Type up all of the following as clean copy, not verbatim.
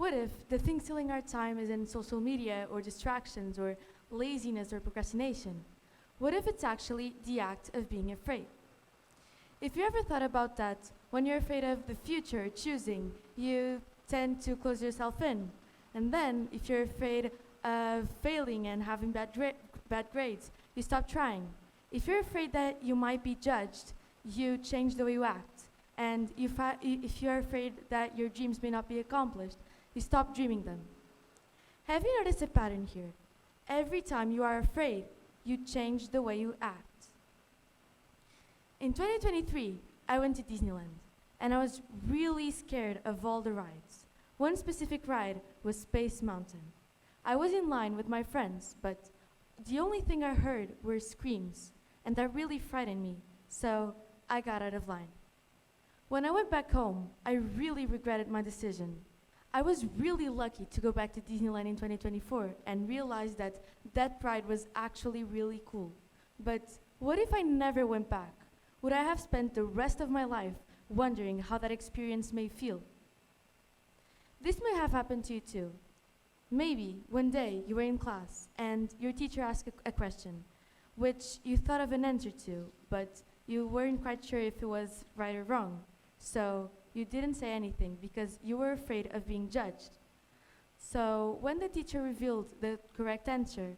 What if the thing stealing our time isn't social media or distractions or laziness or procrastination? What if it's actually the act of being afraid? If you ever thought about that, when you're afraid of the future choosing, you tend to close yourself in. And then, if you're afraid of failing and having bad grades, you stop trying. If you're afraid that you might be judged, you change the way you act. And if you're afraid that your dreams may not be accomplished, you stop dreaming them. Have you noticed a pattern here? Every time you are afraid, you change the way you act. In 2023, I went to Disneyland, and I was really scared of all the rides. One specific ride was Space Mountain. I was in line with my friends, but the only thing I heard were screams, and that really frightened me, so I got out of line. When I went back home, I really regretted my decision. I was really lucky to go back to Disneyland in 2024 and realize that that ride was actually really cool. But what if I never went back? Would I have spent the rest of my life wondering how that experience may feel? This may have happened to you too. Maybe one day you were in class and your teacher asked a question, which you thought of an answer to, but you weren't quite sure if it was right or wrong. So you didn't say anything because you were afraid of being judged. So when the teacher revealed the correct answer,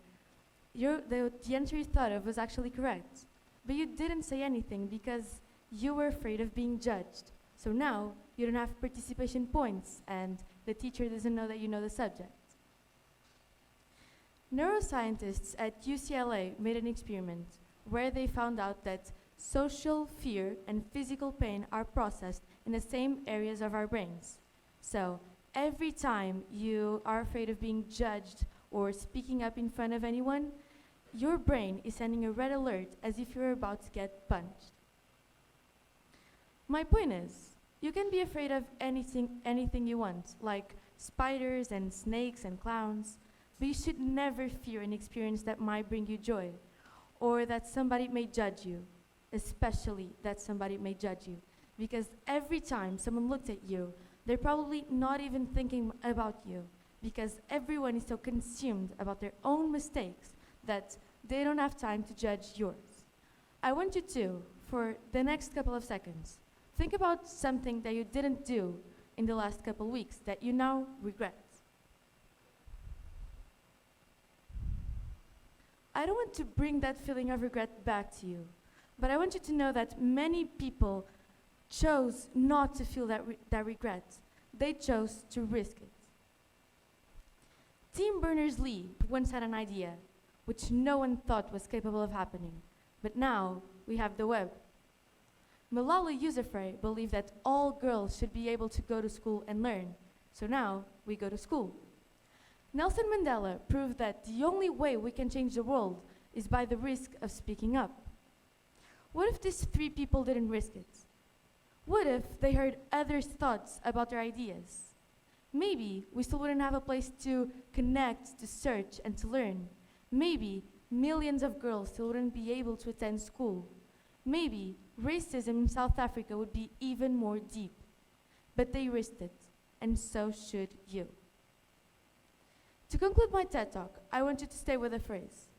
the answer you thought of was actually correct. But you didn't say anything because you were afraid of being judged. So now you don't have participation points and the teacher doesn't know that you know the subject. Neuroscientists at UCLA made an experiment where they found out that social fear and physical pain are processed in the same areas of our brains. So every time you are afraid of being judged or speaking up in front of anyone, your brain is sending a red alert as if you're about to get punched. My point is, you can be afraid of anything you want, like spiders and snakes and clowns, but you should never fear an experience that might bring you joy, or that somebody may judge you, especially that somebody may judge you. Because every time someone looks at you, they're probably not even thinking about you, because everyone is so consumed about their own mistakes that they don't have time to judge yours. I want you to, for the next couple of seconds, think about something that you didn't do in the last couple weeks that you now regret. I don't want to bring that feeling of regret back to you, but I want you to know that many people chose not to feel that regret. They chose to risk it. Tim Berners-Lee once had an idea which no one thought was capable of happening, but now we have the web. Malala Yousafzai believed that all girls should be able to go to school and learn, so now we go to school. Nelson Mandela proved that the only way we can change the world is by the risk of speaking up. What if these 3 people didn't risk it? What if they heard others' thoughts about their ideas? Maybe we still wouldn't have a place to connect, to search, and to learn. Maybe millions of girls still wouldn't be able to attend school. Maybe racism in South Africa would be even more deep. But they risked it, and so should you. To conclude my TED Talk, I want you to stay with a phrase.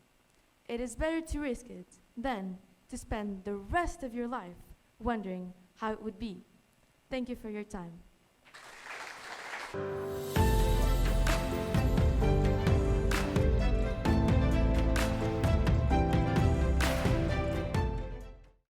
It is better to risk it than to spend the rest of your life wondering how it would be. Thank you for your time.